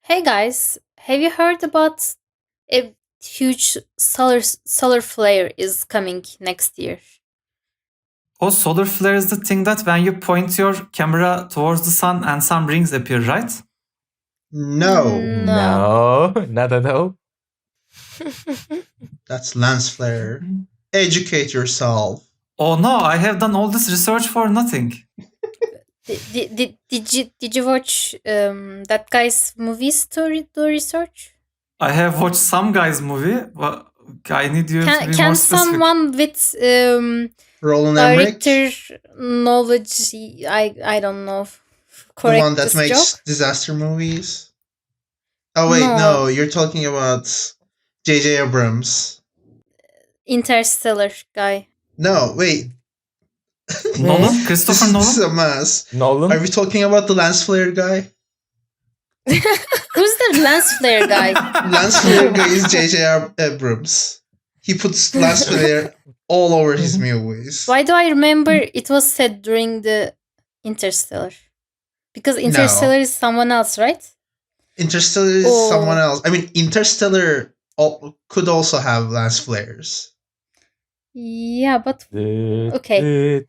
Hey guys, have you heard about a huge solar flare is coming next year? Oh, solar flare is the thing that when you point your camera towards the sun and some rings appear, right? No, No. No, not at all. that's lens flare. Educate yourself. Oh no, I have done all this research for nothing. Did you watch that guy's movies to do research? I have watched some guy's movie, but I need you to be Can more specific. someone with Roland Emmerich, director knowledge, I don't know, the correct one that this makes joke? disaster movies. Oh wait, No. no, you're talking about J.J. Abrams. Interstellar guy. No, wait. Nolan? Christopher This is Nolan? a mess. Are Nolan? we talking about the lens flare guy? Who's the lens flare guy? Lens flare guy is J.J. Abrams. He puts lens flare all over his movies. Why do I remember it was said during the Interstellar? Because Interstellar is someone else, right? Interstellar is Oh. someone else. I mean, Interstellar could also have lens flares. Yeah, but Okay.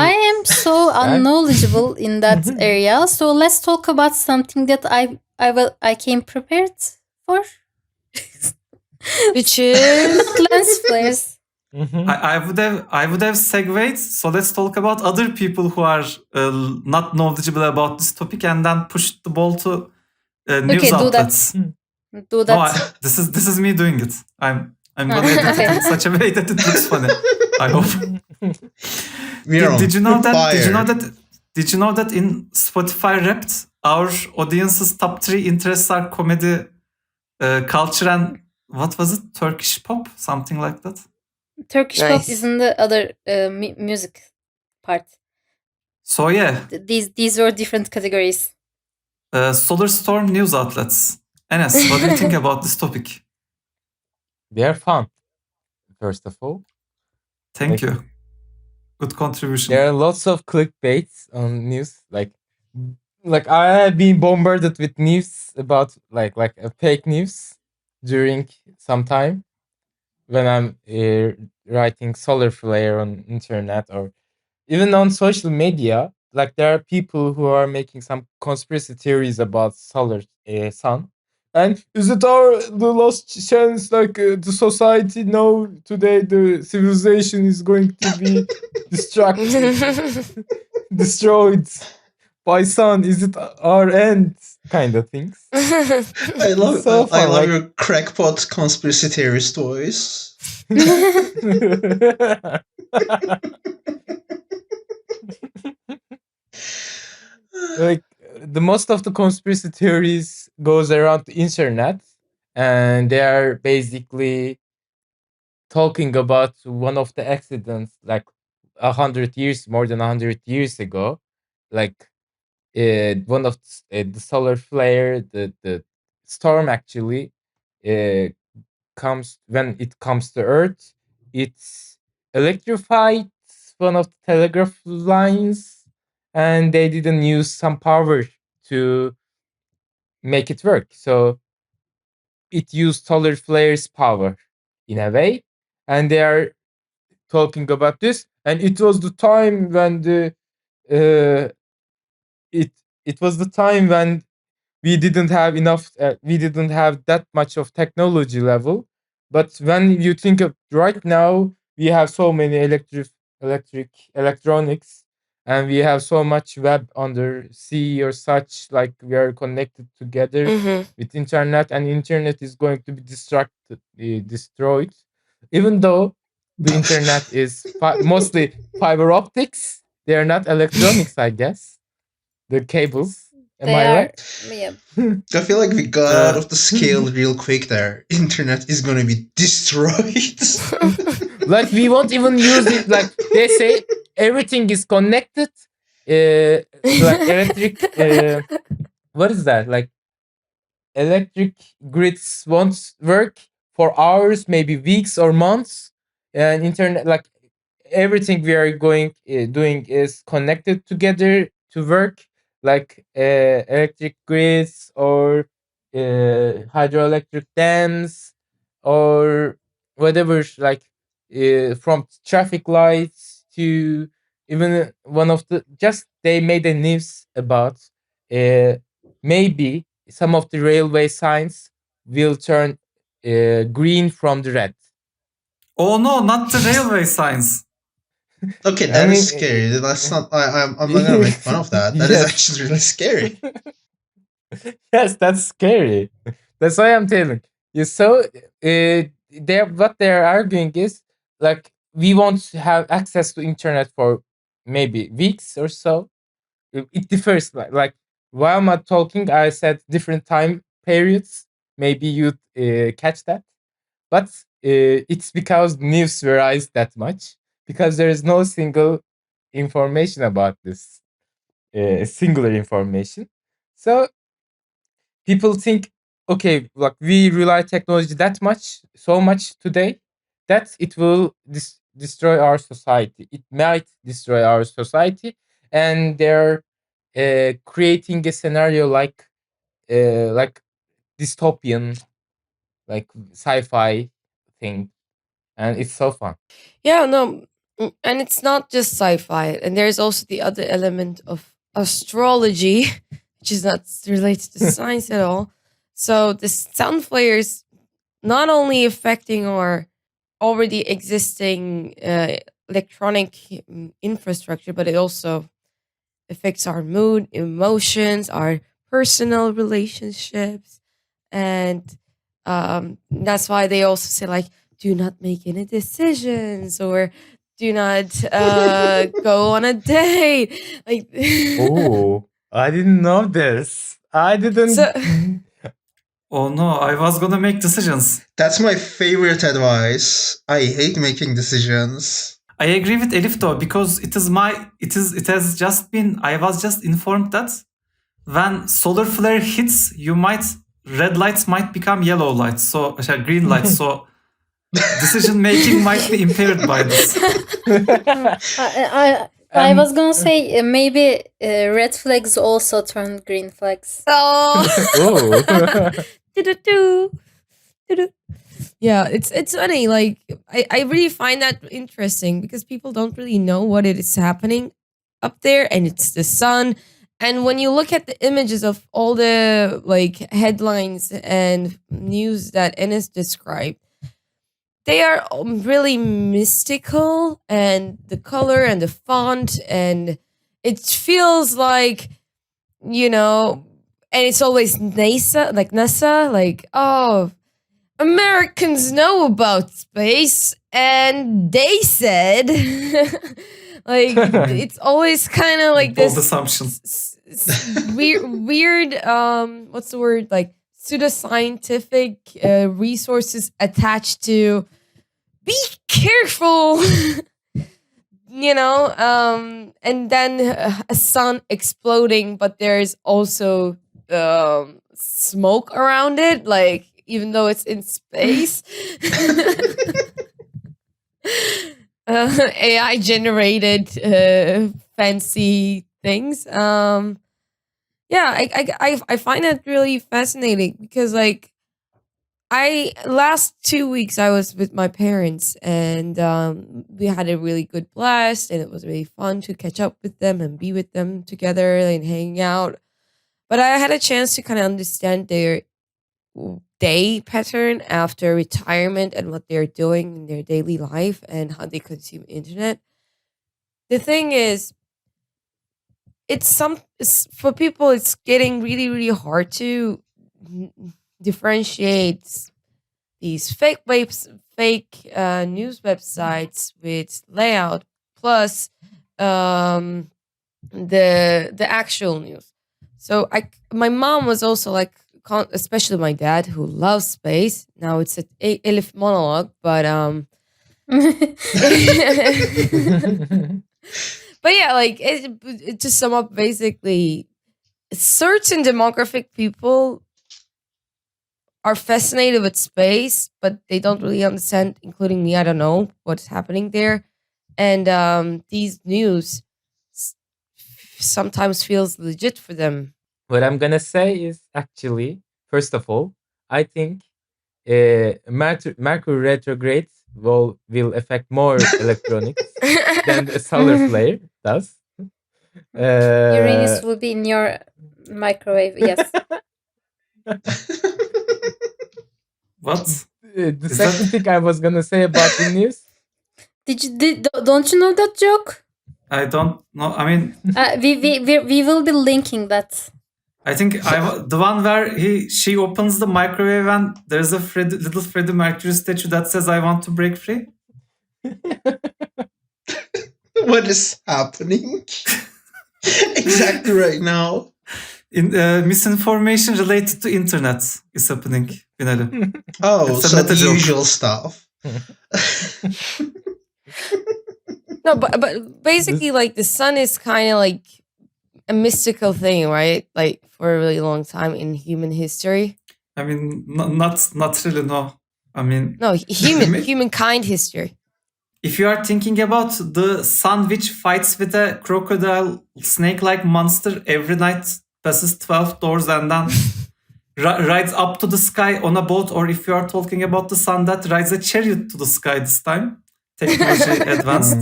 I am so unknowledgeable in that area. So let's talk about something that I came prepared for. Which is Lens flares. I would have segued. So let's talk about other people who are not knowledgeable about this topic, and then push the ball to news Okay, do that. outlets. Do that. This is me doing it. I'm gonna Okay. edit it in such a way that it looks funny. I hope. Miron, Did you know that? fire. Did you know that in Spotify Wrapped, our audience's top 3 interests are comedy, culture, and what was it? Turkish pop, something like that. Turkish pop Nice. is in the other music part. So yeah, These were different categories. Solar Storm news outlets. Enes, what do you think about this topic? They are fun, first of all. Thank Like- you. Good contribution. There are lots of clickbaits on news. Like I have been bombarded with news about like a fake news during some time when I'm writing solar flare on internet or even on social media. Like there are people who are making some conspiracy theories about solar sun. And is it the last chance? Like the society now today, the civilization is going to be destroyed by sun. Is it our end? Kind of things. I love So I fun, love like- your crackpot conspiracy theorist voice. Like the most of the conspiracy theories goes around the internet, and they are basically talking about one of the accidents like 100 years, more than 100 years ago, like one of the solar flare, the storm actually comes when it comes to Earth. It's electrified one of the telegraph lines, and they didn't use some power to make it work. So it used solar flares power in a way, and they are talking about this. And it was the time when it was the time when we didn't have enough. We didn't have that much of technology level. But when you think of right now, we have so many electronics, and we have so much web under sea or such. Like we are connected together with internet, and internet is going to be destroyed. Even though the internet is mostly fiber optics, they are not electronics, I guess. The cables. Am They I are, right? yeah. I feel like we got out of the scale real quick there. Internet is gonna be destroyed. Like we won't even use it. Like they say, everything is connected. Like electric. What is that? Like electric grids won't work for hours, maybe weeks or months, and internet, like everything we are doing is connected together to work, like electric grids or hydroelectric dams or whatever, like from traffic lights to even one of the just they made a news about uh, maybe some of the railway signs will turn green from the red. Oh no, not the railway signs. Okay, I that is mean, scary. That's not. I'm not gonna make fun of that. That is Yes. actually really scary. Yes, that's scary. That's why I'm telling you. So, they what they're arguing is like we won't have access to internet for maybe weeks or so. It differs. Like while I'm talking, I said different time periods. Maybe you'd catch that, but it's because news varies that much because there is no single information about this singular information. So people think, okay, like we rely technology that much, so much today, that it will destroy our society. It might destroy our society, and they're creating a scenario like dystopian, like sci-fi thing, and it's so fun. Yeah, no, and it's not just sci-fi, and there's also the other element of astrology, which is not related to science at all. So the sound flares not only affecting our already existing electronic infrastructure, but it also affects our mood, emotions, our personal relationships, and that's why they also say like, do not make any decisions or do not go on a date. Like, Oh, I didn't know this. I didn't. so Oh no, I was gonna make decisions. That's my favorite advice. I hate making decisions. I agree with Elif though, because it has just been, I was just informed that when solar flare hits, red lights might become yellow lights, so green lights, so decision making might be impaired by this. I was gonna say maybe red flags also turn green flags. oh. Oh. Do-do-do. Do-do. Yeah, it's funny. Like I really find that interesting because people don't really know what it is happening up there, and it's the sun. And when you look at the images of all the like headlines and news that Enes described, they are really mystical, and the color and the font, and it feels like, you know, and it's always NASA, like, oh, Americans know about space, and they said, like, it's always kind of like Bold this assumptions. weird, what's the word? Like pseudoscientific resources attached to be careful. And then a sun exploding, but there's also smoke around it, like even though it's in space. AI generated fancy things. I find that really fascinating because like last 2 weeks I was with my parents, and we had a really good blast, and it was really fun to catch up with them and be with them together and hang out. But I had a chance to kind of understand their day pattern after retirement and what they're doing in their daily life and how they consume internet. The thing is, for people, it's getting really, really hard to differentiate these fake news websites with layout plus the actual news. So my mom was also like, especially my dad who loves space. Now it's an Elif monologue, but but yeah, like to sum up, basically, certain demographic people are fascinated with space, but they don't really understand, including me. I don't know what's happening there, and these news sometimes feels legit for them. What I'm gonna say is actually, first of all, I think Mercury retrograde will affect more electronics than the solar flare does. Uranus will be in your microwave. Yes. What? The Is second that- thing I was gonna say about the news. Don't you know that joke? I don't know. I mean, We will be linking that. I think the one where she opens the microwave and there's a little Freddie Mercury statue that says "I want to break free." What is happening exactly right now? Misinformation related to internet is happening. Binali. Oh, It's a so the meta joke. usual stuff. No, but basically, like the sun is kind of like a mystical thing, right? Like for a really long time in human history. I mean, not really. No, I mean, No, humankind history. if you are thinking about the sun which fights with a crocodile snake-like monster every night, passes 12 doors and then rides up to the sky on a boat, or if you are talking about the sun that rides a chariot to the sky this time, technology advanced.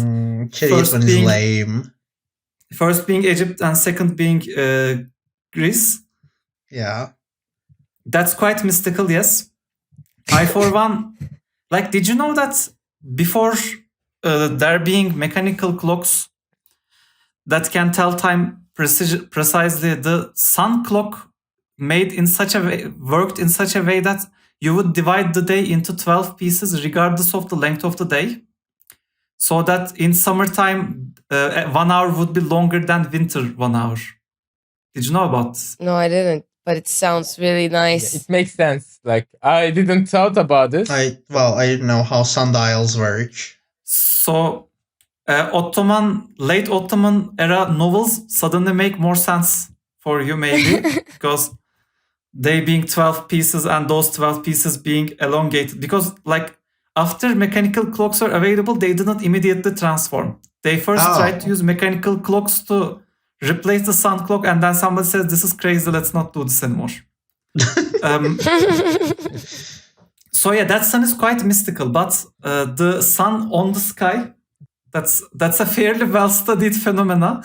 Chariot First one is being- lame. First being Egypt and second being Greece. Yeah. That's quite mystical, yes. I, for one, like, did you know that before there being mechanical clocks that can tell time precisely, the sun clock worked in such a way that you would divide the day into 12 pieces regardless of the length of the day, so that in summertime 1 hour would be longer than winter 1 hour. Did you know about this? No, I didn't. But it sounds really nice. It makes sense. Like I didn't thought about this. I didn't know how sundials work. So late Ottoman era novels suddenly make more sense for you, maybe, because they being 12 pieces and those 12 pieces being elongated. Because like after mechanical clocks are available, they didn't immediately transform. They first tried to use mechanical clocks to replace the sun clock, and then somebody says, "This is crazy, let's not do this anymore." So yeah, that sun is quite mystical, but the sun on the sky, that's a fairly well-studied phenomena.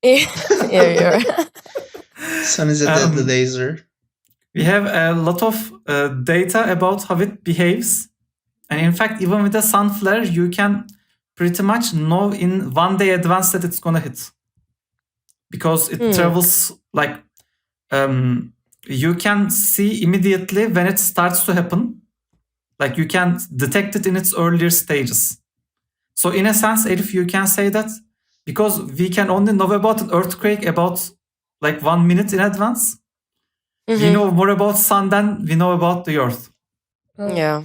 Yeah. Sun is a deadly laser. We have a lot of data about how it behaves. And in fact, even with a sun flare, you can pretty much know in 1 day advance that it's gonna hit. Because it travels like you can see immediately when it starts to happen. Like you can detect it in its earlier stages. So in a sense, Elif, you can say that because we can only know about an earthquake about like 1 minute in advance, we know more about sun than we know about the earth. Yeah.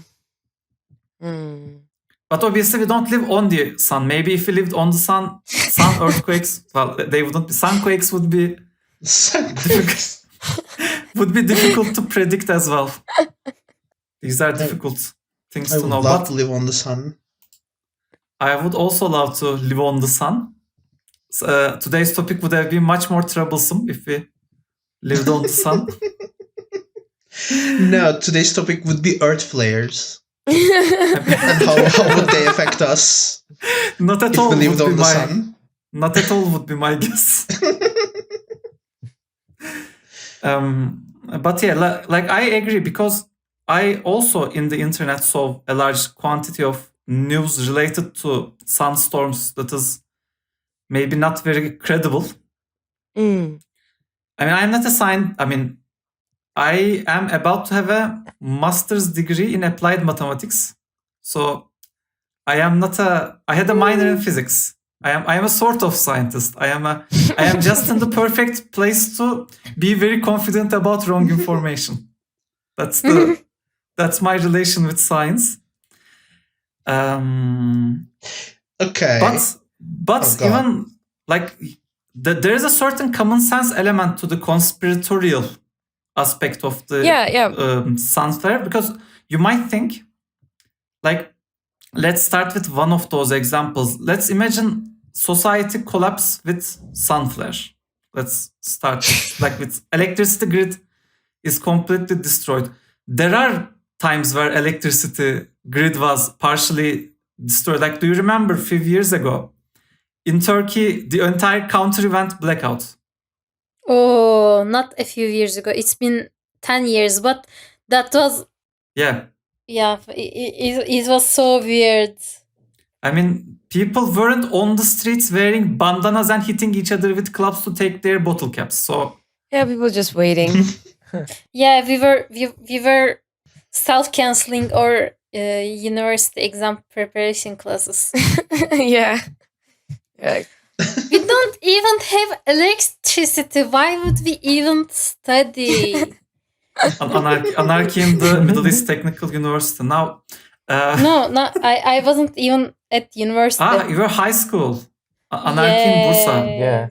But obviously we don't live on the sun. Maybe if we lived on the sun earthquakes, well, they wouldn't be. Sunquakes would be difficult to predict as well. These are difficult things I to would know. love But to live on the sun. I would also love to live on the sun. Today's topic would have been much more troublesome if we lived on the sun. No, today's topic would be earth flares. And how would they affect us Not at if all we lived would on be the my sun? not at all would be my guess. But yeah, like I agree, because I also in the internet saw a large quantity of news related to sunstorms that is maybe not very credible. I mean, I'm not a scientist. I mean, I am about to have a master's degree in applied mathematics. So I am not I had a minor in physics. I am a sort of scientist. I am just in the perfect place to be very confident about wrong information. That's my relation with science. Okay. But Oh, God. even like there is a certain common sense element to the conspiratorial aspect of the sun flare, because you might think, like, let's start with one of those examples. Let's imagine society collapse with sun flare. Let's start like with electricity grid is completely destroyed. There are times where electricity grid was partially destroyed. Like, do you remember a few years ago in Turkey, the entire country went blackout? Oh, not a few years ago. It's been 10 years, but that was, Yeah. yeah, it was so weird. I mean, people weren't on the streets wearing bandanas and hitting each other with clubs to take their bottle caps. So Yeah, people just waiting. Yeah, we were self-canceling our university exam preparation classes. Yeah. Like, We don't even have electricity. Why would we even study? anarchy in the Middle East Technical University. Now, No, I wasn't even at university. you were high school. Anarchy in Bursa. Yeah.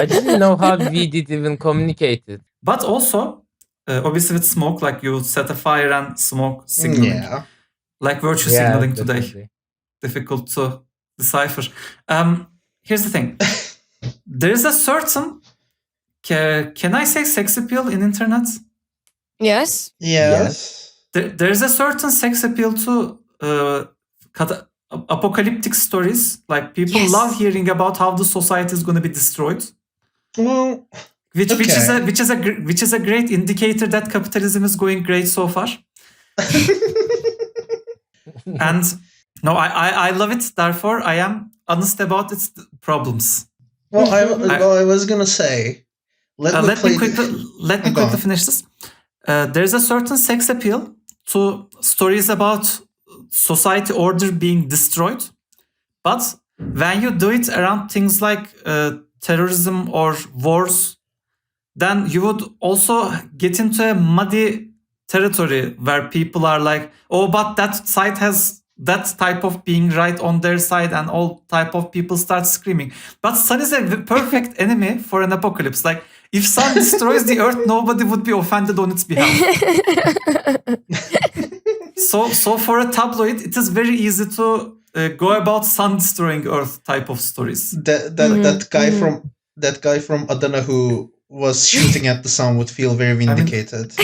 I didn't know how we did even communicate it. But also, obviously with smoke, like you would set a fire and smoke signaling. Yeah. Like virtue Yeah, signaling today. definitely. Difficult to decipher. Here's the thing. There is a certain, can I say sex appeal in internet? yes. Yes. There's a certain sex appeal to apocalyptic stories. Like people Yes. love hearing about how the society is going to be destroyed, Well, which Okay. which is a great indicator that capitalism is going great so far. And no, I love it. Therefore, I am honest about its problems. well, I was gonna say, let me Let me Go quickly on. finish this. There's a certain sex appeal to stories about society order being destroyed, but when you do it around things like terrorism or wars, then you would also get into a muddy territory where people are like, oh, but that side has that type of being right on their side, and all type of people start screaming. But sun is a perfect enemy for an apocalypse. Like, if sun destroys the earth, nobody would be offended on its behalf. So for a tabloid, it is very easy to go about sun destroying earth type of stories. That guy from Adana who was shooting at the sun would feel very vindicated.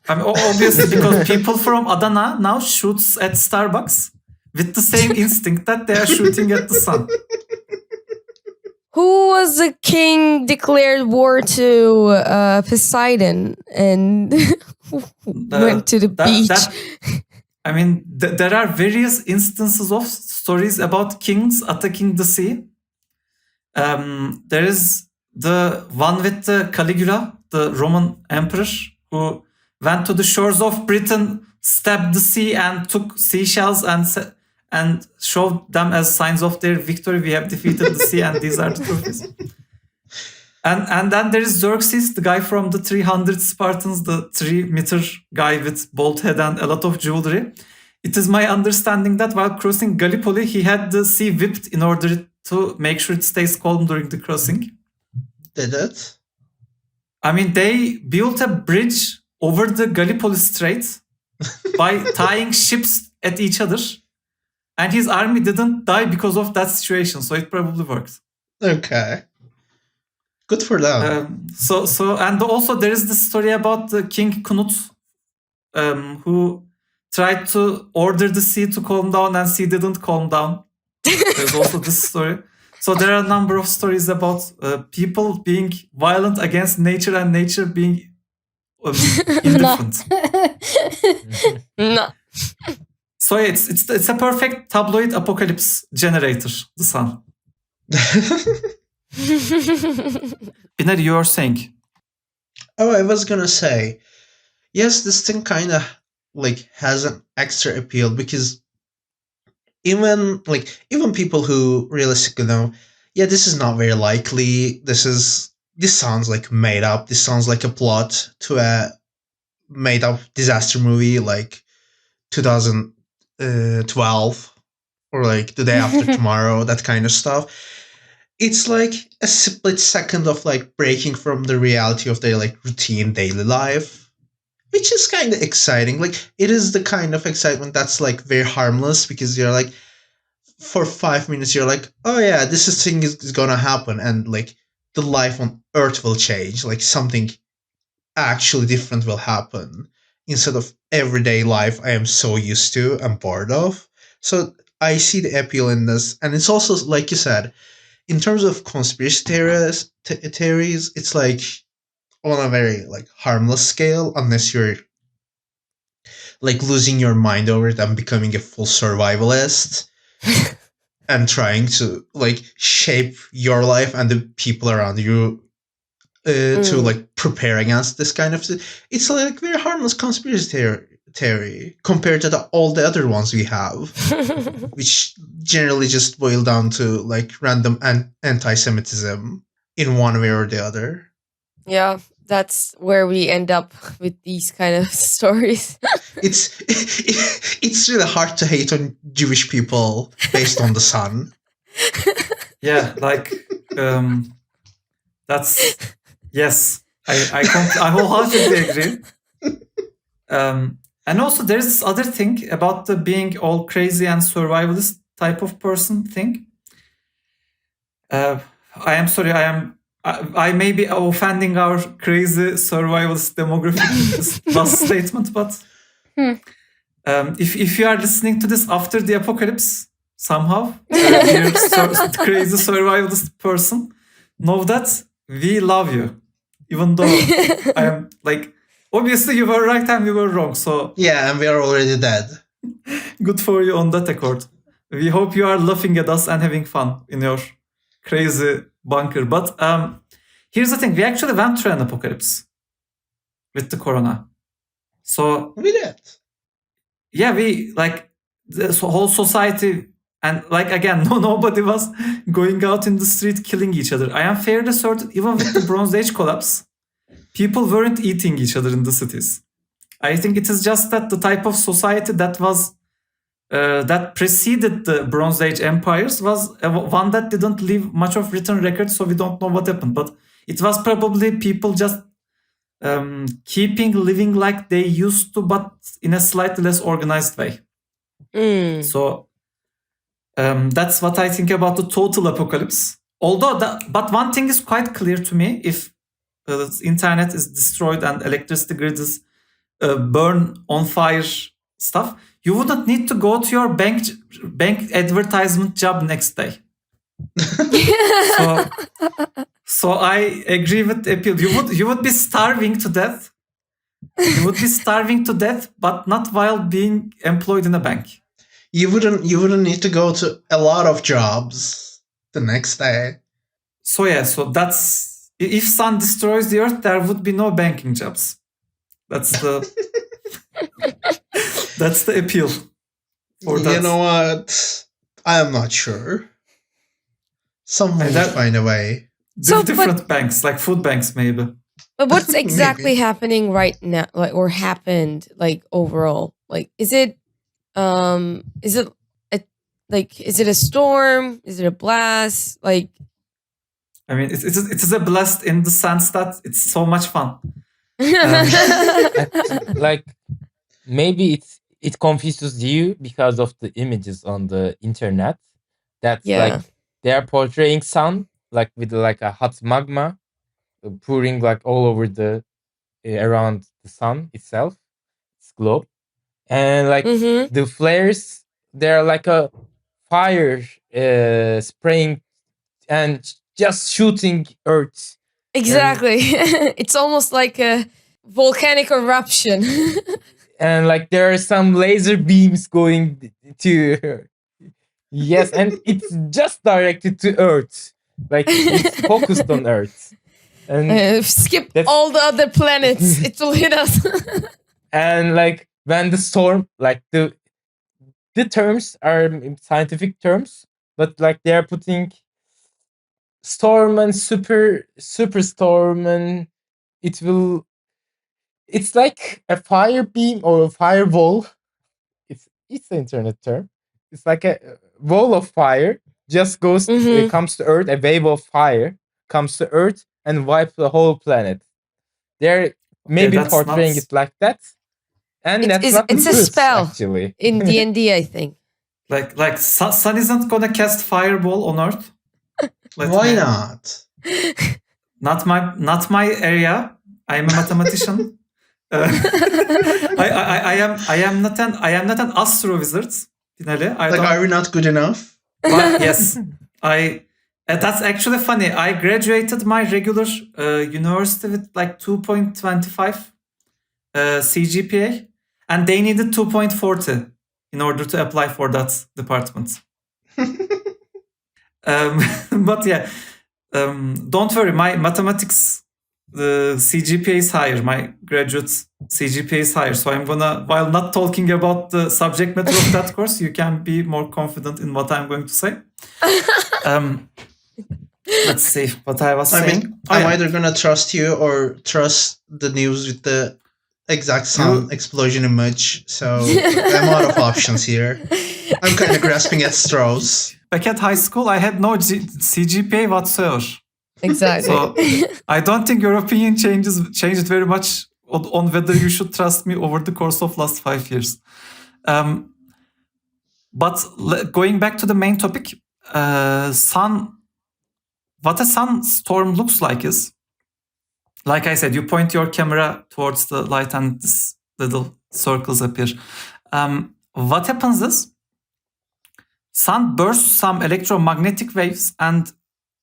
I mean, obviously, because people from Adana now shoots at Starbucks with the same instinct that they are shooting at the sun. Who was the king declared war to Poseidon and went to the beach? I mean, there are various instances of stories about kings attacking the sea. There is the one with the Caligula, the Roman emperor, who went to the shores of Britain, stabbed the sea, and took seashells and showed them as signs of their victory. We have defeated the sea, and these are the trophies. And then there is Xerxes, the guy from the 300 Spartans, the 3-meter guy with bald head and a lot of jewelry. It is my understanding that while crossing Gallipoli, he had the sea whipped in order to make sure it stays calm during the crossing. Did it? I mean, they built a bridge over the Gallipoli Strait by tying ships at each other. And his army didn't die because of that situation, so it probably worked. Okay. Good for them. And also there is this story about the King Knut, who tried to order the sea to calm down, and sea didn't calm down. There's also this story. So there are a number of stories about people being violent against nature and nature being indifferent. No. So it's a perfect tabloid apocalypse generator, the sun. Binary, you are saying? Oh, I was gonna say, yes, this thing kind of like has an extra appeal because even people who realistically know, yeah, this is not very likely. This sounds like made up. This sounds like a plot to a made up disaster movie like 2012 or like The Day After Tomorrow, that kind of stuff. It's like a split second of like breaking from the reality of their like routine daily life, which is kind of exciting. Like, it is the kind of excitement that's like very harmless because you're like, for 5 minutes you're like, oh yeah, this thing is gonna happen, and like the life on Earth will change. Like something actually different will happen instead of everyday life I am so used to and bored of. So I see the appeal in this, and it's also like you said, in terms of conspiracy theories, it's like on a very like harmless scale, unless you're like losing your mind over it and becoming a full survivalist and trying to like shape your life and the people around you to like prepare against this kind of it's like very harmless conspiracy theory compared to all the other ones we have, which generally just boil down to like random anti-Semitism in one way or the other. Yeah, that's where we end up with these kind of stories. It's it's really hard to hate on Jewish people based on the sun. Yeah, like that's yes. I wholeheartedly agree. And also there's this other thing about the being all crazy and survivalist type of person thing. I am sorry, I may be offending our crazy survivalist demographic with this last statement, but if you are listening to this after the apocalypse somehow, you're crazy survivalist person, know that we love you, even though I am like, obviously you were right and we were wrong. So yeah, and we are already dead. Good for you on that accord. We hope you are laughing at us and having fun in your crazy bunker. But here's the thing: we actually went through an apocalypse with the corona. So we did. Yeah, we like the whole society, and like again, nobody was going out in the street killing each other. I am fairly certain, even with the Bronze Age collapse, people weren't eating each other in the cities. I think it is just that the type of society that was that preceded the Bronze Age empires was one that didn't leave much of written records, so we don't know what happened. But it was probably people just keeping living like they used to, but in a slightly less organized way. So that's what I think about the total apocalypse. Although, but one thing is quite clear to me: if the internet is destroyed and electricity grid is burn on fire stuff, you wouldn't need to go to your bank advertisement job next day. So I agree with the appeal. You would be starving to death. You would be starving to death, but not while being employed in a bank. You wouldn't need to go to a lot of jobs the next day. So yeah, so that's if sun destroys the earth, there would be no banking jobs. That's the that's the appeal. You know what? I am not sure. Someone will find a way. Different banks, like food banks, maybe. But what's exactly happening right now, like, or happened, like overall? Like, is it a storm? Is it a blast? Like, I mean, it is a blast in the sense that it's so much fun. Like, maybe it confuses you because of the images on the internet. That's like they are portraying sun like with like a hot magma pouring like all over the around the sun itself, its globe, and like the flares, they're like a fire spraying and just shooting earth. Exactly. It's almost like a volcanic eruption. And like there are some laser beams going to yes, and it's just directed to earth, like it's focused on earth. And skip all the other planets, it will hit us. And like when the storm, like the terms are scientific terms, but like they are putting storm and superstorm, and it's like a fire beam or a firewall. It's the internet term. It's like a wall of fire just comes to earth. A wave of fire comes to earth and wipes the whole planet. They're maybe portraying it like that, and that's not the truth, a spell actually. In D&D, I think. Like sun isn't gonna cast fireball on earth. Why not? Not my area. I am a mathematician. I am not an astro wizard. Finally, Are we not good enough? But yes, that's actually funny. I graduated my regular university with like 2.25 CGPA, and they needed 2.40 in order to apply for that department. But yeah, don't worry. My mathematics CGPA is higher. My graduate CGPA is higher. So I'm gonna, while not talking about the subject matter of that course, you can be more confident in what I'm going to say. Let's see what I was saying. I'm either gonna trust you or trust the news with the exact sun explosion image. So I'm out of options here. I'm kind of grasping at straws. Back at high school, I had no CGPA whatsoever. Exactly. So I don't think your opinion changed very much on whether you should trust me over the course of last 5 years. But going back to the main topic, what a sunstorm looks like is, like I said, you point your camera towards the light and these little circles appear. What happens is, sun bursts some electromagnetic waves, and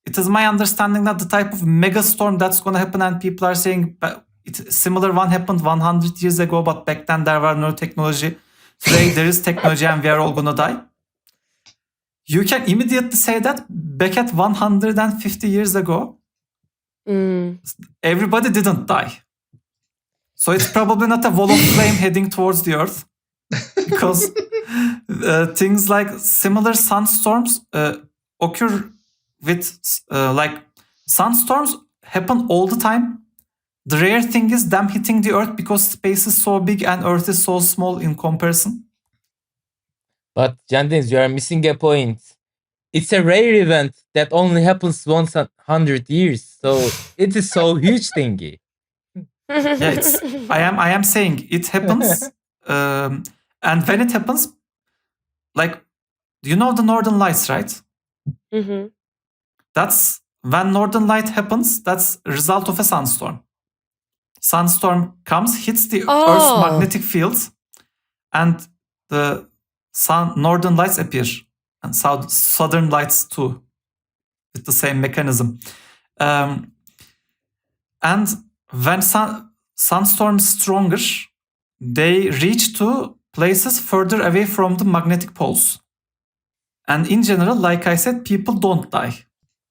it is my understanding that the type of megastorm that's going to happen, and people are saying similar one happened 100 years ago, but back then there were no technology. Today there is technology and we are all going to die. You can immediately say that back at 150 years ago, everybody didn't die. So it's probably not a wall of flame heading towards the earth, because things like similar sunstorms occur with like sunstorms happen all the time. The rare thing is them hitting the earth because space is so big and earth is so small in comparison. But Jandins, you are missing a point. It's a rare event that only happens once 100 years. So it is so huge thingy. Yeah, I am saying it happens. And when it happens, like, you know the Northern Lights, right? Mm-hmm. That's when Northern Light happens, that's a result of a sunstorm. Sunstorm comes, hits the Earth's magnetic field, and the Northern Lights appear, and Southern Lights too, with the same mechanism. And when sunstorm is stronger, they reach to places further away from the magnetic poles. And in general, like I said, people don't die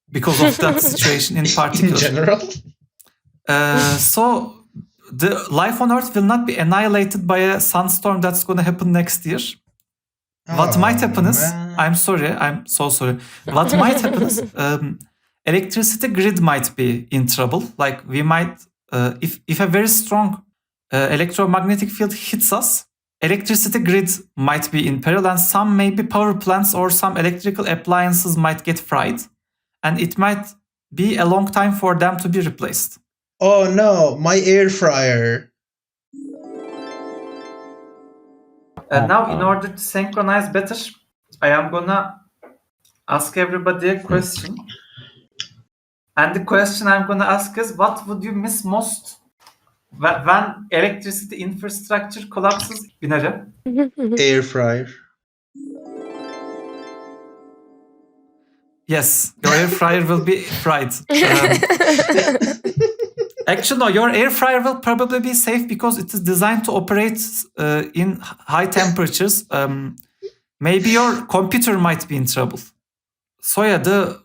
because of that situation in particular. In general? So the life on Earth will not be annihilated by a sunstorm that's going to happen next year. What might happen is, I'm so sorry. What might happen is, electricity grid might be in trouble. Like we might, if a very strong electromagnetic field hits us, electricity grid might be in peril, and some maybe power plants or some electrical appliances might get fried, and it might be a long time for them to be replaced. Oh no, my air fryer. Now, in order to synchronize better, I am gonna ask everybody a question. And the question I'm gonna ask is, what would you miss most when electricity infrastructure collapses? Binary. Air fryer. Yes, your air fryer will be fried. Actually, no, your air fryer will probably be safe because it is designed to operate in high temperatures. Maybe your computer might be in trouble. So yeah, the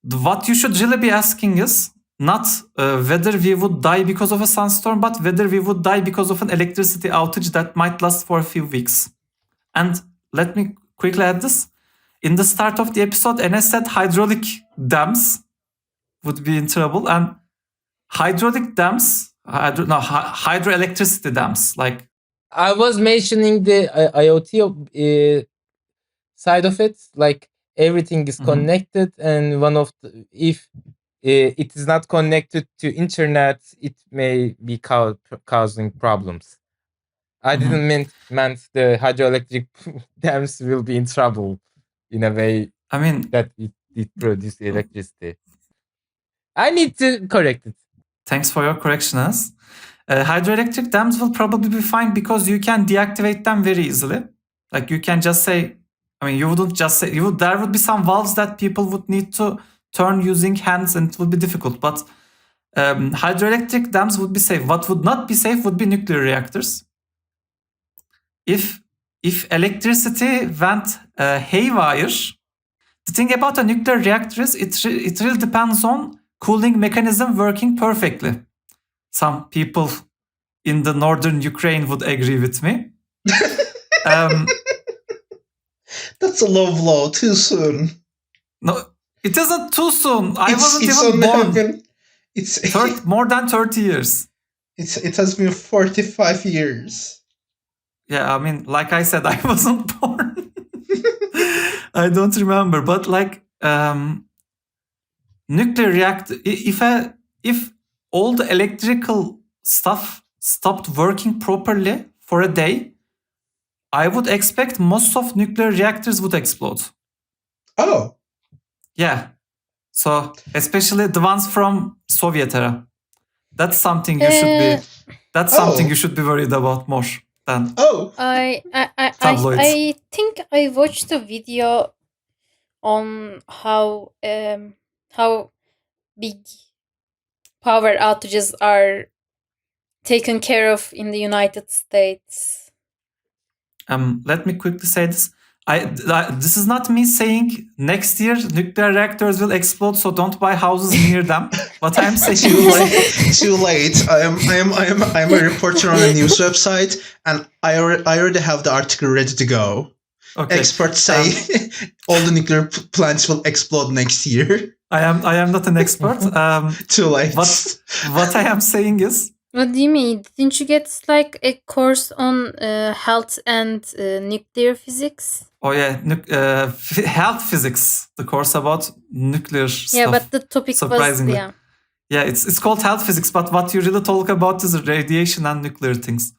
what you should really be asking is not whether we would die because of a sunstorm, but whether we would die because of an electricity outage that might last for a few weeks. And let me quickly add this. In the start of the episode, Enes said hydraulic dams would be in trouble, and hydraulic dams, hydroelectricity dams, like I was mentioning the IoT side of it, like everything is connected, and one of if it is not connected to internet, it may be causing problems. I didn't meant the hydroelectric dams will be in trouble in a way. I mean that it produces electricity. I need to correct it. Thanks for your correction, As. Hydroelectric dams will probably be fine because you can deactivate them very easily. Like you can just say, I mean, you wouldn't just say, there would be some valves that people would need to turn using hands and it would be difficult. But hydroelectric dams would be safe. What would not be safe would be nuclear reactors. If electricity went haywire, the thing about a nuclear reactor is it really depends on cooling mechanism working perfectly. Some people in the northern Ukraine would agree with me. That's a low blow. Too soon. No, it isn't too soon. I wasn't it's even only born. Been, it's more than 30 years. It has been 45 years. Yeah, I mean, like I said, I wasn't born. I don't remember, but like nuclear reactor. If all the electrical stuff stopped working properly for a day, I would expect most of nuclear reactors would explode. Oh. Yeah. So especially the ones from Soviet era. That's something you should be. That's something you should be worried about more than. Oh. Tabloids. I think I watched a video on how big power outages are taken care of in the United States. Let me quickly say this. This is not me saying next year nuclear reactors will explode, so don't buy houses near them. What I'm saying too late. I'm a reporter on a news website, and I already have the article ready to go. Okay. Experts say all the nuclear plants will explode next year. I am not an expert. Too late. What I am saying is. What do you mean? Didn't you get like a course on health and nuclear physics? Oh yeah, health physics, the course about nuclear stuff. Yeah, but the topic surprisingly. was Yeah, it's called health physics, but what you really talk about is radiation and nuclear things.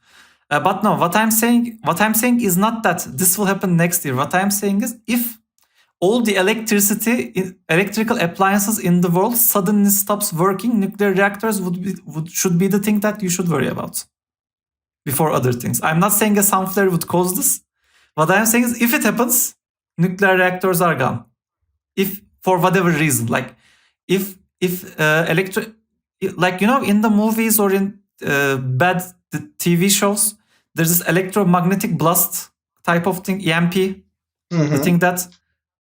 But no, what I'm saying is not that this will happen next year. What I'm saying is if all the electrical appliances in the world suddenly stops working, nuclear reactors should be the thing that you should worry about before other things. I'm not saying a sun flare would cause this. What I'm saying is if it happens, nuclear reactors are gone. If for whatever reason, like if like, you know, in the movies or in bad TV shows, there's this electromagnetic blast type of thing, EMP,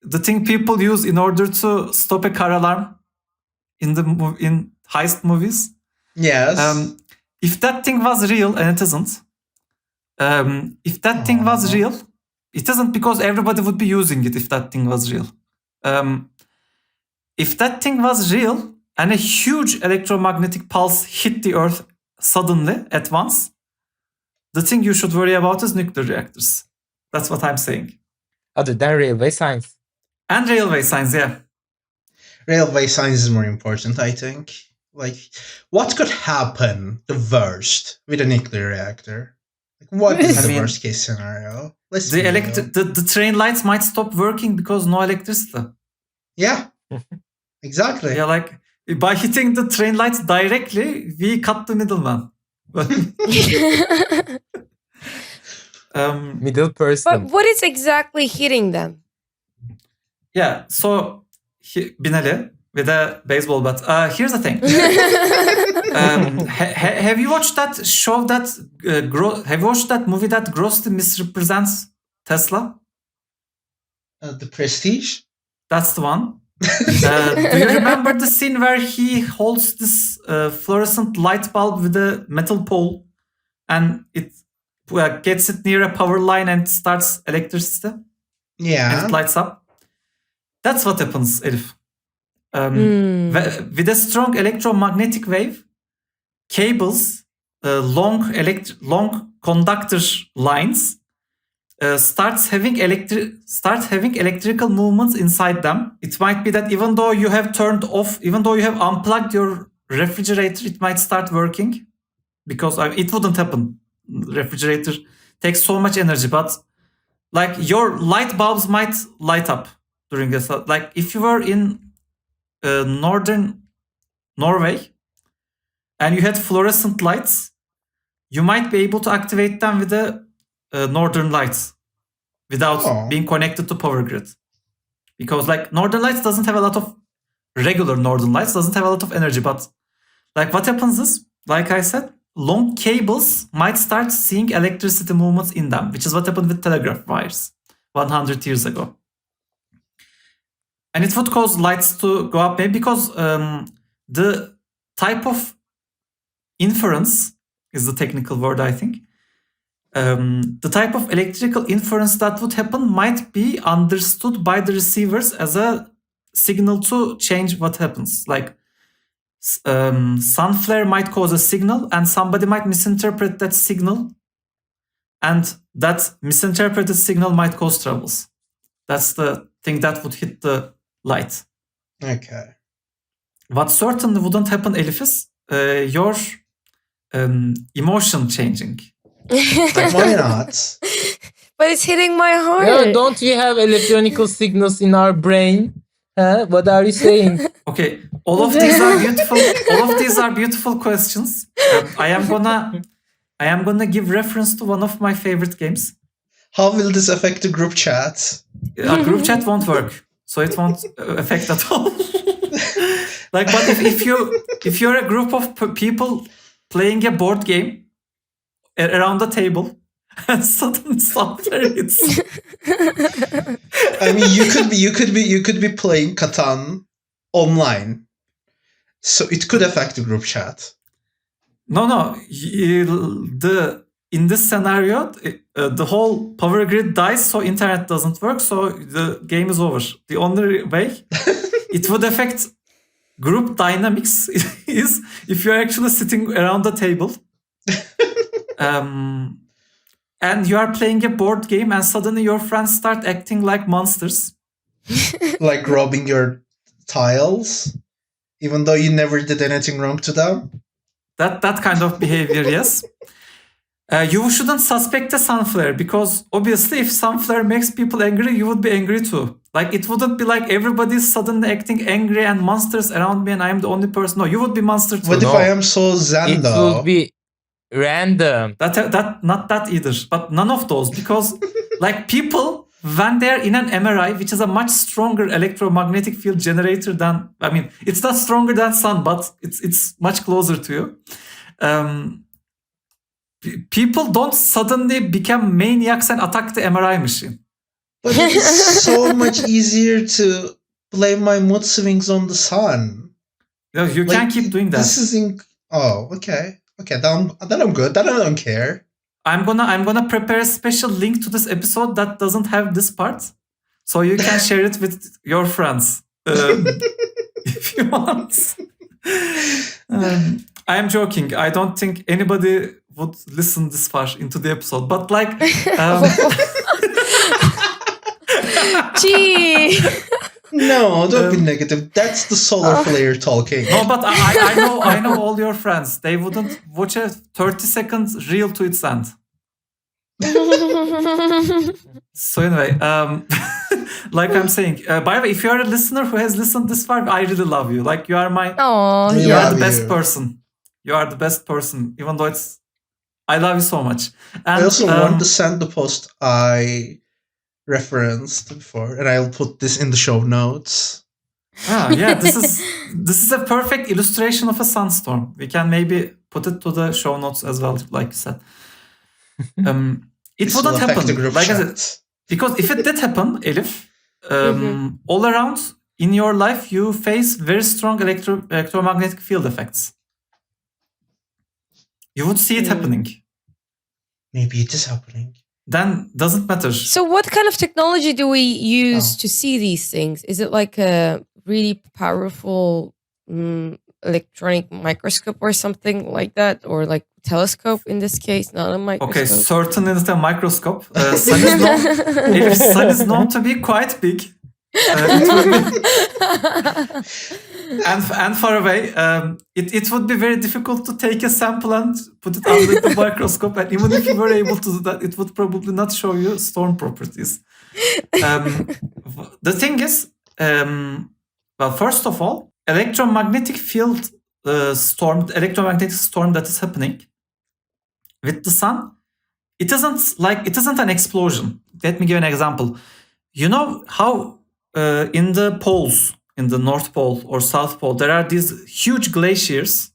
the thing people use in order to stop a car alarm in heist movies. Yes. If that thing was real, and it isn't, if that thing was real, it isn't because everybody would be using it if that thing was real. If that thing was real and a huge electromagnetic pulse hit the Earth suddenly at once, the thing you should worry about is nuclear reactors. That's what I'm saying. Other than railway signs. And railway signs, yeah. Railway signs is more important, I think. Like, what could happen the worst with a nuclear reactor? Like, what is the worst case scenario? The train lights might stop working because no electricity. Yeah, exactly. Yeah, like by hitting the train lights directly, we cut the middleman. Middle person. But what is exactly hitting them? Yeah, so Binali with a baseball bat. Here's the thing. Have you watched that show that have you watched that movie that grossly misrepresents Tesla? The Prestige? That's the one. Do you remember the scene where he holds this fluorescent light bulb with a metal pole and it gets it near a power line and starts electricity? Yeah. And it lights up? That's what happens, Elif. With a strong electromagnetic wave, cables, long conductor lines start having electrical movements inside them. It might be that even though you have unplugged your refrigerator, it might start working because it wouldn't happen. Refrigerator takes so much energy, but like your light bulbs might light up during this. Like if you were in northern Norway, and you had fluorescent lights, you might be able to activate them with the northern lights without being connected to power grid. Because like northern lights doesn't have a lot of regular northern lights, doesn't have a lot of energy, but like what happens is, like I said, long cables might start seeing electricity movements in them, which is what happened with telegraph wires 100 years ago. And it would cause lights to go up, maybe because the type of inference is the technical word, I think. The type of electrical inference that would happen might be understood by the receivers as a signal to change what happens. Like sun flare might cause a signal and somebody might misinterpret that signal, and that misinterpreted signal might cause troubles. That's the thing that would hit the light. Okay. What certainly wouldn't happen, Elif, is your emotion changing. Like, why not? But it's hitting my heart. Yeah, don't we have electronical signals in our brain? Huh? What are you saying? Okay, all of these are beautiful. All of these are beautiful questions. I am gonna give reference to one of my favorite games. How will this affect the group chat? Group chat won't work, so it won't affect at all. Like, but if you're a group of people playing a board game around the table, and suddenly software hits. I mean, you could be playing Catan online, so it could affect the group chat. No. In this scenario, the whole power grid dies, so internet doesn't work, so the game is over. The only way it would affect group dynamics is if you're actually sitting around the table. And you are playing a board game and suddenly your friends start acting like monsters. Like robbing your tiles, even though you never did anything wrong to them. That kind of behavior, yes. You shouldn't suspect a sunflare, because obviously if sunflare makes people angry, you would be angry too. Like, it wouldn't be like everybody's suddenly acting angry and monsters around me and I'm the only person. No, you would be monster too. What if No. I am so zen It though? will be random. That not that either, but none of those, because like people, when they're in an MRI, which is a much stronger electromagnetic field generator than, I mean, it's not stronger than sun, but it's much closer to you. People don't suddenly become maniacs and attack the MRI machine. But it's so much easier to blame my mood swings on the sun. You know, you Like, can't keep doing that. This isn't. Oh, okay. Okay, then I'm good. Then I don't care. I'm gonna prepare a special link to this episode that doesn't have this part, so you can share it with your friends if you want. I am joking. I don't think anybody would listen this far into the episode, but like, Gee. No, don't be negative. That's the solar flare talking. no, but I know all your friends. They wouldn't watch a 30 seconds reel to its end. So anyway, like I'm saying, by the way, if you are a listener who has listened this far, I really love you. Like, you are Oh, We you are love the best you. person. You are the best person, even though I love you so much. And I also want to send the post I referenced before, and I'll put this in the show notes. yeah, this is a perfect illustration of a sunstorm. We can maybe put it to the show notes as well, like you said. It This will wouldn't affect the happen, group like I chat. said, because if it did happen, Elif, all around in your life you face very strong electromagnetic field effects. You would see it happening. Maybe it is happening. Then doesn't matter. So what kind of technology do we use to see these things? Is it like a really powerful electronic microscope or something like that? Or like telescope in this case, not a microscope? Okay, certainly not a microscope. Sun is known, Elif, sun is known to be quite big. It would be, and far away. It would be very difficult to take a sample and put it under the microscope. And even if you were able to do that, it would probably not show you storm properties. The thing is, well, first of all, electromagnetic field storm, electromagnetic storm that is happening with the sun, it isn't an explosion. Let me give an example. You know how in the poles, in the North Pole or South Pole, there are these huge glaciers,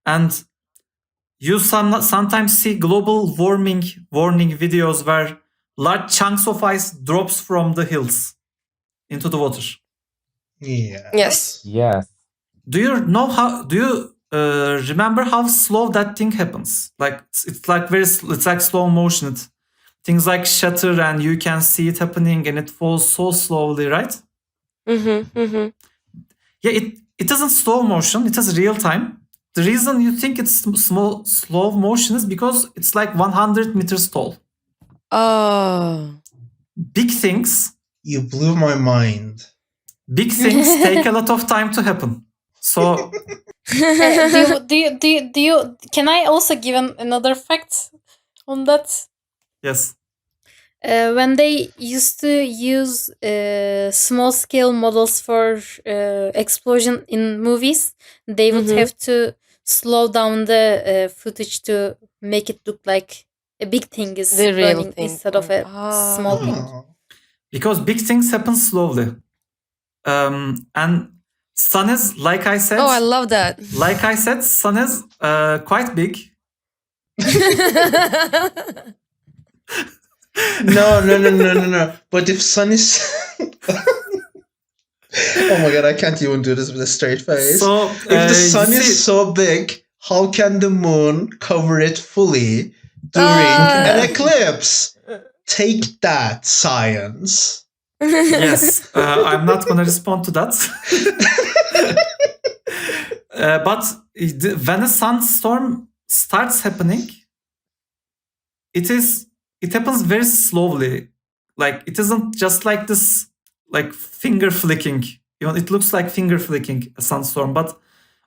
and you sometimes see global warming warning videos where large chunks of ice drops from the hills into the water. Yeah. Yes. Yes. Do you know how? Do you remember how slow that thing happens? Like it's like it's like slow motion. Things like shatter, and you can see it happening, and it falls so slowly, right? Mm-hmm. Yeah, it isn't slow motion. It is real time. The reason you think it's slow motion is because it's like 100 meters tall. Oh. Big things You blew my mind. take a lot of time to happen. So Do you? Can I also give another fact on that? yes. When they used to use small scale models for explosion in movies, they would Mhm. have to slow down the footage to make it look like a big thing is The real burning thing. instead of a Ah. small thing. Oh. Because big things happen slowly. And sun is, like I said, Oh, I love that. sun is quite big. No. But if sun is oh my god, I can't even do this with a straight face. So If the sun you is see- so big, how can the moon cover it fully during an eclipse? Take that, science. yes, I'm not going to respond to that. But when a sunstorm starts happening, it happens very slowly. Like it isn't just like this, like finger flicking. You know, it looks like finger flicking a sunstorm, but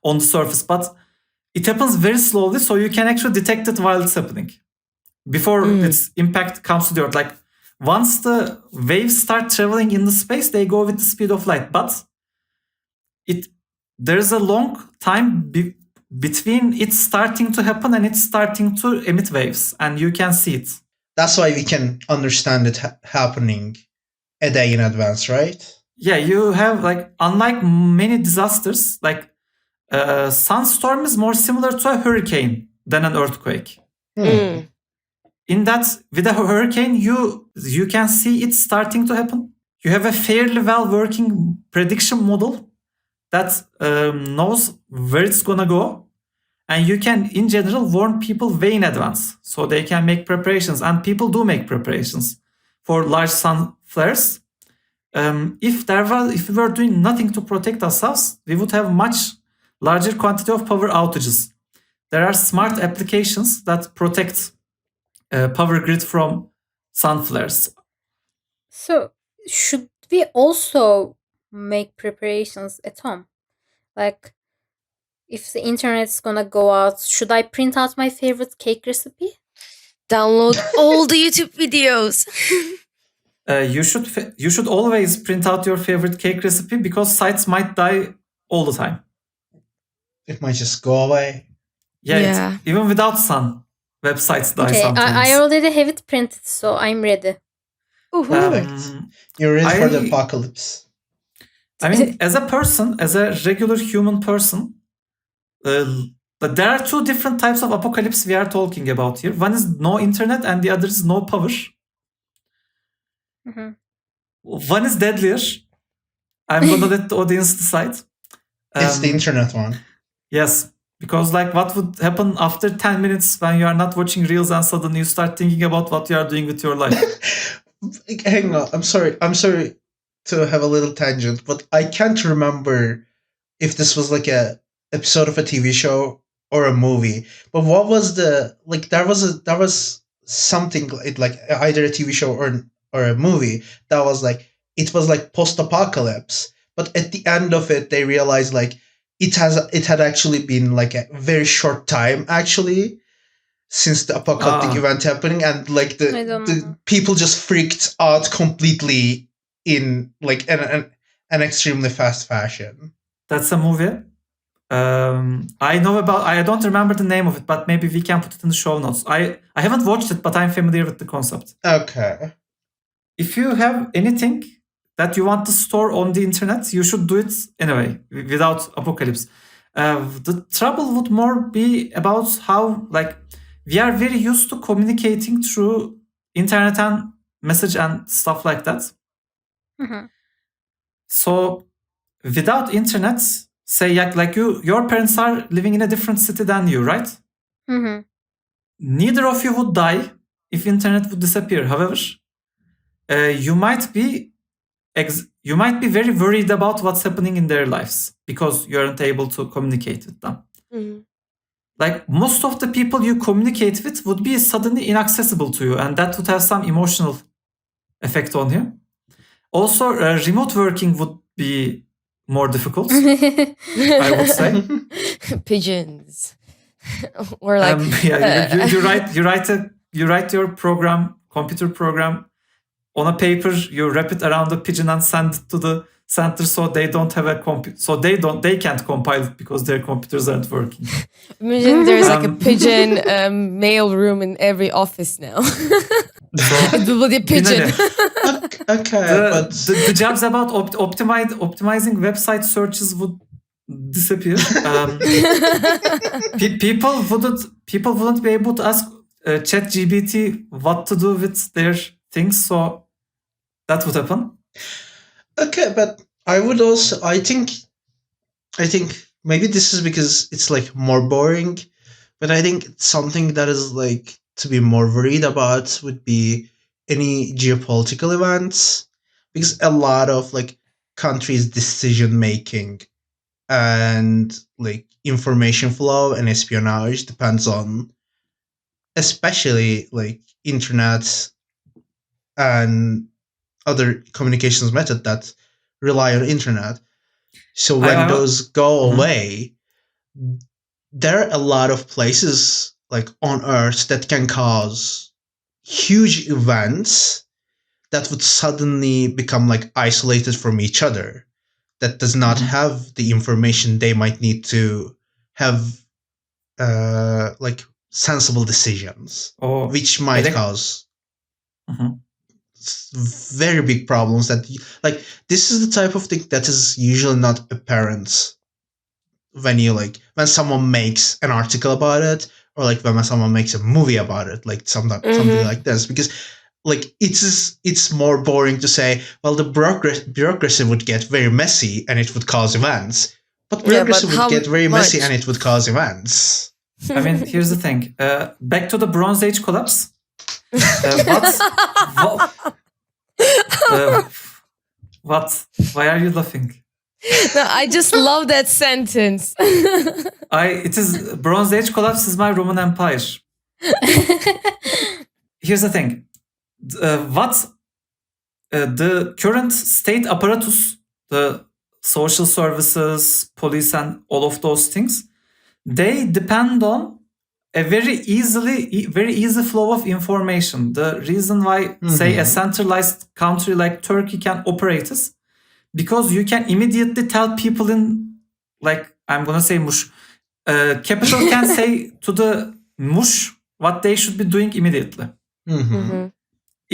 on the surface. But it happens very slowly, so you can actually detect it while it's happening before its impact comes to the earth. Like once the waves start traveling in the space, they go with the speed of light. But there's a long time between it starting to happen and it starting to emit waves, and you can see it. That's why we can understand it happening a day in advance, right? Yeah, you have like, unlike many disasters, like sunstorm is more similar to a hurricane than an earthquake. In that, with a hurricane, you can see it starting to happen. You have a fairly well working prediction model that knows where it's gonna go, and you can, in general, warn people way in advance so they can make preparations. And people do make preparations for large sun flares. If we were doing nothing to protect ourselves, we would have much larger quantity of power outages. There are smart applications that protect power grid from sun flares. So should we also make preparations at home? Like, if the internet's gonna go out, should I print out my favorite cake recipe? Download all the YouTube videos. You should always print out your favorite cake recipe, because sites might die all the time. It might just go away. Yeah. Even without sun, websites die Okay, sometimes. I already have it printed, so I'm ready. You're ready for the I- apocalypse. I mean, as a regular human person, but there are two different types of apocalypse we are talking about here. One is no internet, and the other is no power. Mhm. One is deadlier. I'm gonna let the audience decide. It's the internet one. Yes, because like, what would happen after 10 minutes when you are not watching reels and suddenly you start thinking about what you are doing with your life? Hang on, I'm sorry to have a little tangent, but I can't remember if this was like a episode of a TV show or a movie. But what was the, like, there was something like either a TV show or a movie that was like, it was like post-apocalypse, but at the end of it they realized like it had actually been like a very short time actually since the apocalyptic event happening, and like I don't the know. people just freaked out completely in like an extremely fast fashion. That's a movie. I know about. I don't remember the name of it, but maybe we can put it in the show notes. I haven't watched it, but I'm familiar with the concept. Okay. If you have anything that you want to store on the internet, you should do it anyway, without apocalypse. The trouble would more be about how, like, we are very used to communicating through internet and message and stuff like that. Mhm. So without internet, say like your parents are living in a different city than you, right? Mhm. Neither of you would die if internet would disappear. However, you might be very worried about what's happening in their lives because you aren't able to communicate with them. Mhm. Like most of the people you communicate with would be suddenly inaccessible to you, and that would have some emotional effect on you. Also, remote working would be more difficult, I would say. Pigeons. Or like Yeah, you write your computer program on a paper, you wrap it around a pigeon and send it to the center, so they don't have a they can't compile it because their computers aren't working. imagine there's like a Um, pigeon mail room in every office now. It will be a pigeon. Okay, but The jobs about optimizing website searches would disappear. People wouldn't be able to ask ChatGPT what to do with their things, so that would happen. okay, but I think maybe this is because it's like more boring, but I think something that is like to be more worried about would be any geopolitical events, because a lot of like countries' decision making and like information flow and espionage depends on especially like internet and other communications method that rely on internet. So when I- those go Mhm. away, there are a lot of places like on earth that can cause huge events that would suddenly become like isolated from each other, that does not Mhm. have the information they might need to have like sensible decisions, Or which might elec- cause Mhm. very big problems. That like this is the type of thing that is usually not apparent when you like when someone makes an article about it, or like when someone makes a movie about it, like something Mhm. like this, because like it's more boring to say, well, the bureaucracy would get very messy and it would cause events, but Yeah, bureaucracy but would how get very messy much? and it would cause events. I mean, here's the thing. Back to the Bronze Age collapse. What? Why are you laughing? No, I just love that sentence. It is Bronze Age collapse is my Roman Empire. Here's the thing. The current state apparatus, the social services, police, and all of those things, they depend on a very easy flow of information. The reason why, say, a Mhm. centralized country like Turkey can operate is because you can immediately tell people in, like, I'm gonna say mush. Capital can say to the mush what they should be doing immediately. Mhm.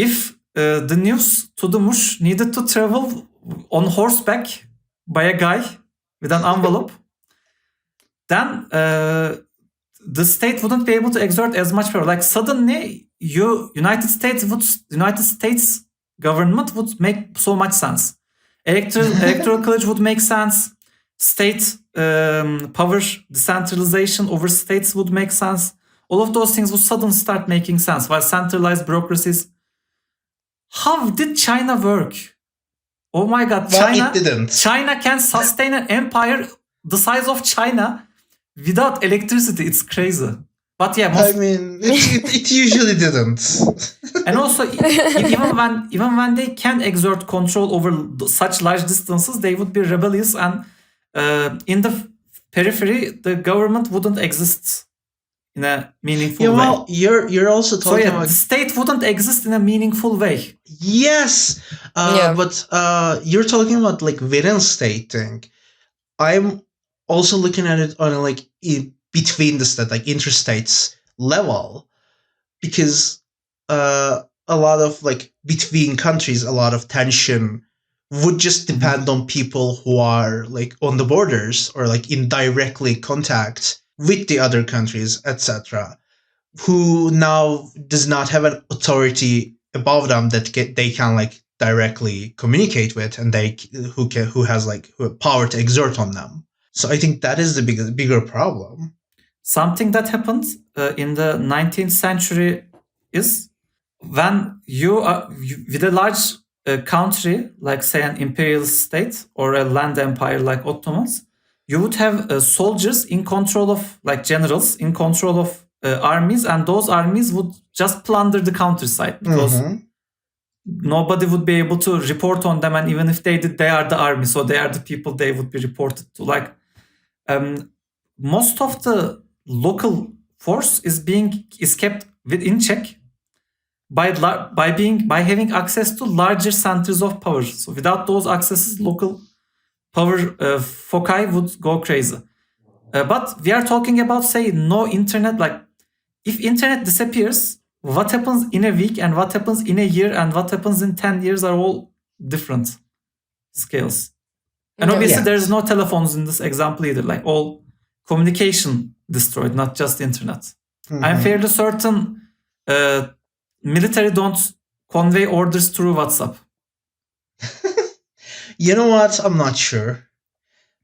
If the news to the mush needed to travel on horseback by a guy with an envelope, then the state wouldn't be able to exert as much power. Like suddenly, United States government would make so much sense. Electoral college would make sense. State power decentralization over states would make sense. All of those things would suddenly start making sense. While centralized bureaucracies, how did China work? Oh my God, Well, it didn't. China can sustain an empire the size of China without electricity. It's crazy. But yeah, I mean, it usually didn't. and also even when they can exert control over such large distances, they would be rebellious, and in the periphery, the government wouldn't exist in a meaningful Yeah, way. well, you're also So talking yeah, about the state wouldn't exist in a meaningful way. yes, Yeah. but you're talking about like within state thing. I'm also looking at it on a between the state, like interstates level, because a lot of between countries, a lot of tension would just depend on people who are on the borders or in directly contact with the other countries, etc., who now does not have an authority above them that they can directly communicate with, and who has power to exert on them. So I think that is the bigger problem. Something that happened in the 19th century is when with a large country, like say an imperial state or a land empire like Ottomans, you would have soldiers in control of, generals in control of armies, and those armies would just plunder the countryside because nobody would be able to report on them, and even if they did, they are the army, so they are the people they would be reported to. Most of the local force is kept in check by having access to larger centers of power. So without those accesses, local power foci would go crazy. But we are talking about, say, no internet. If internet disappears, what happens in a week and what happens in a year and what happens in 10 years are all different scales. And obviously there is no telephones in this example either. All communication destroyed, not just internet. I'm fairly certain military don't convey orders through WhatsApp. You know what? I'm not sure.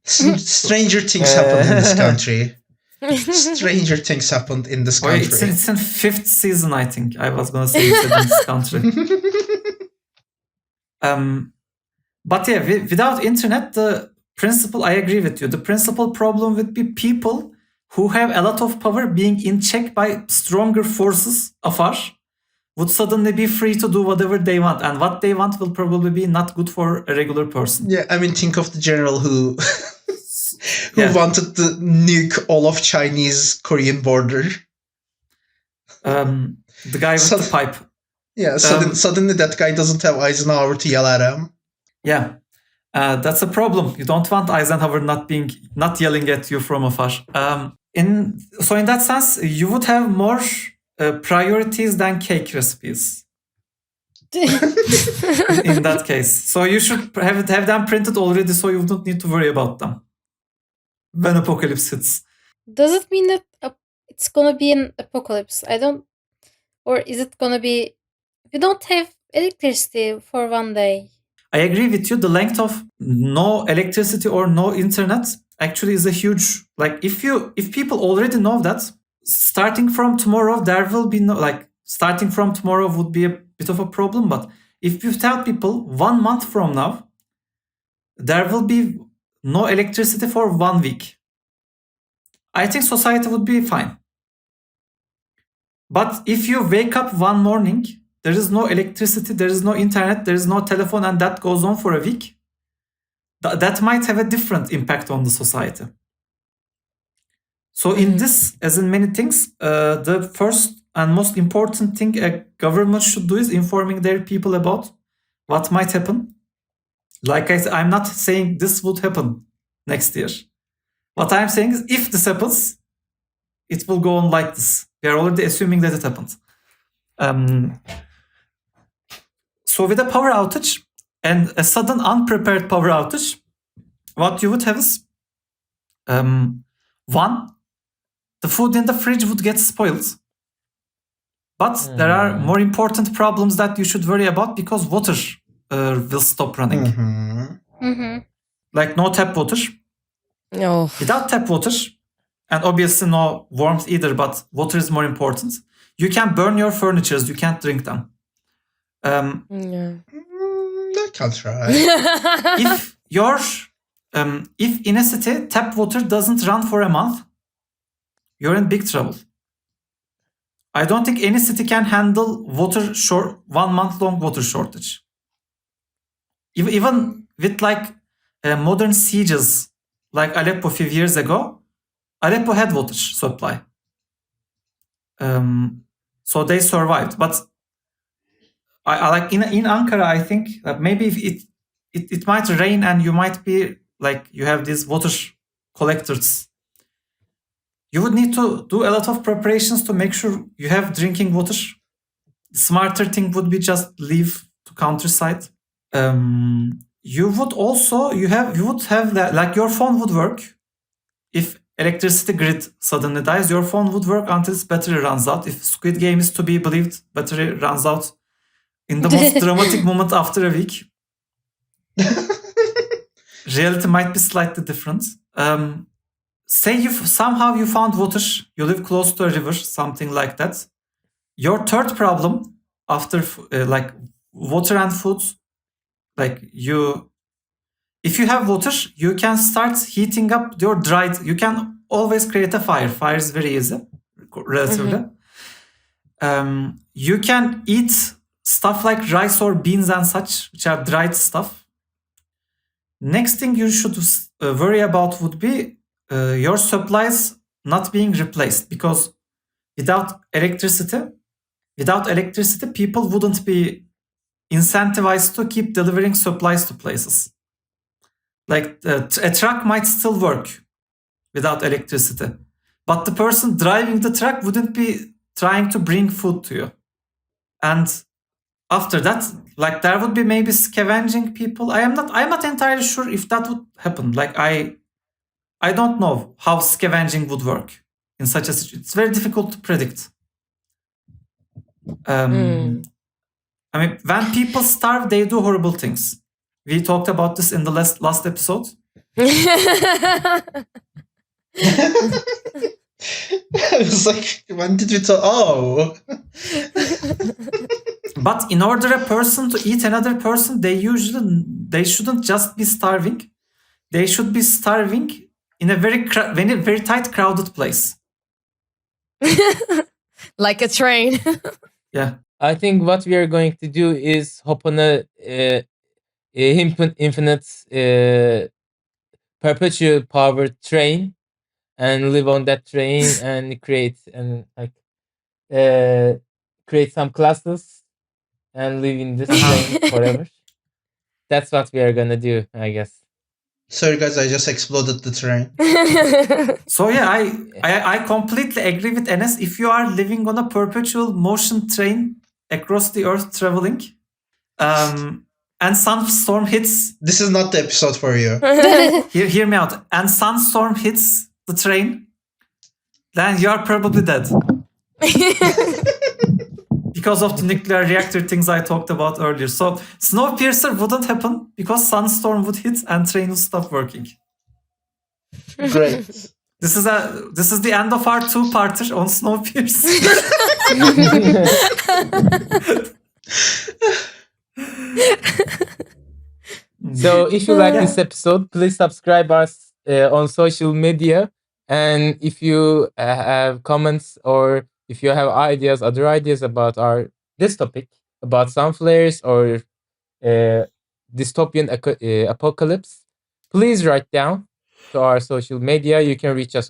Stranger things happened in this country. Stranger things happened in this country. It's in 5th season, I think. I was going to say it's in this country. But yeah, without internet, the principal, I agree with you. The principal problem would be people who have a lot of power being in check by stronger forces afar would suddenly be free to do whatever they want. And what they want will probably be not good for a regular person. Yeah, I mean, think of the general who wanted to nuke all of Chinese-Korean border. The guy with the pipe. Yeah, suddenly that guy doesn't have Eisenhower to yell at him. Yeah, that's a problem. You don't want Eisenhower not yelling at you from afar. In that sense, you would have more priorities than cake recipes. in that case, so you should have them printed already, so you don't need to worry about them when apocalypse hits. Does it mean that it's gonna be an apocalypse? Or is it gonna be we don't have electricity for one day? I agree with you. The length of no electricity or no internet actually is a huge, if people already know that starting from tomorrow there will be starting from tomorrow would be a bit of a problem, but if you tell people 1 month from now there will be no electricity for 1 week, I think society would be fine. But if you wake up one morning, there is no electricity, there is no internet, there is no telephone, and that goes on for a week, that might have a different impact on the society. So in this, as in many things, the first and most important thing a government should do is informing their people about what might happen. Like I said, I'm not saying this would happen next year. What I'm saying is if this happens, it will go on like this. We are already assuming that it happened. So with a power outage and a sudden unprepared power outage, what you would have is, one, the food in the fridge would get spoiled. But there are more important problems that you should worry about because water will stop running. Like no tap water. No. Without tap water, and obviously no warmth either, but water is more important. You can burn your furnitures, you can't drink them. That can't try. If in a city tap water doesn't run for a month, you're in big trouble. I don't think any city can handle 1 month long water shortage. Even with modern sieges like Aleppo a few years ago, Aleppo had water supply. So they survived. But I like in Ankara, I think maybe if it might rain and you might be you have these water collectors. You would need to do a lot of preparations to make sure you have drinking water. Smarter thing would be just leave to countryside. You would have that, like your phone would work. If electricity grid suddenly dies, your phone would work until its battery runs out. If Squid Game is to be believed, battery runs out in the most dramatic moment after a week. Reality might be slightly different. Say you somehow you found water, you live close to a river, something like that. Your third problem after like water and food, like if you have water, you can start heating up your dried. You can always create a fire. Fire is very easy, relatively. You can eat stuff like rice or beans and such, which are dried stuff. Next thing you should worry about would be your supplies not being replaced, because without electricity, people wouldn't be incentivized to keep delivering supplies to places. Like a truck might still work without electricity, but the person driving the truck wouldn't be trying to bring food to you. And after that, like there would be maybe scavenging people. I'm not entirely sure if that would happen. Like I don't know how scavenging would work in such a situation. It's very difficult to predict. I mean, when people starve, they do horrible things. We talked about this in the last episode. I was like, when did we talk? Oh. But in order a person to eat another person, they shouldn't just be starving. They should be starving in a very tight, crowded place. Like a train. Yeah. I think what we are going to do is hop on a infinite perpetual power train and live on that train and create some classes and live in this train forever. That's what we are gonna do, I guess. Sorry guys, I just exploded the train. So yeah, I completely agree with Enes. If you are living on a perpetual motion train across the earth traveling, and sunstorm hits. This is not the episode for you. Hear me out. And sunstorm hits the train, then you are probably dead. Because of the nuclear reactor things I talked about earlier. So Snowpiercer wouldn't happen because sunstorm would hit and train would stop working. Great. This is the end of our two-parter on Snowpiercer. So if you like this episode, please subscribe us on social media. And if you have comments or if you have other ideas about this topic, about sunflares or dystopian apocalypse, please write down to our social media. You can reach us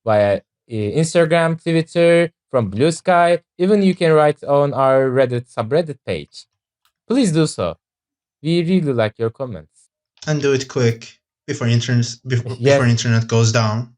via Instagram, Twitter, from Blue Sky. Even you can write on our Reddit subreddit page. Please do so. We really like your comments. And do it quick before internet goes down.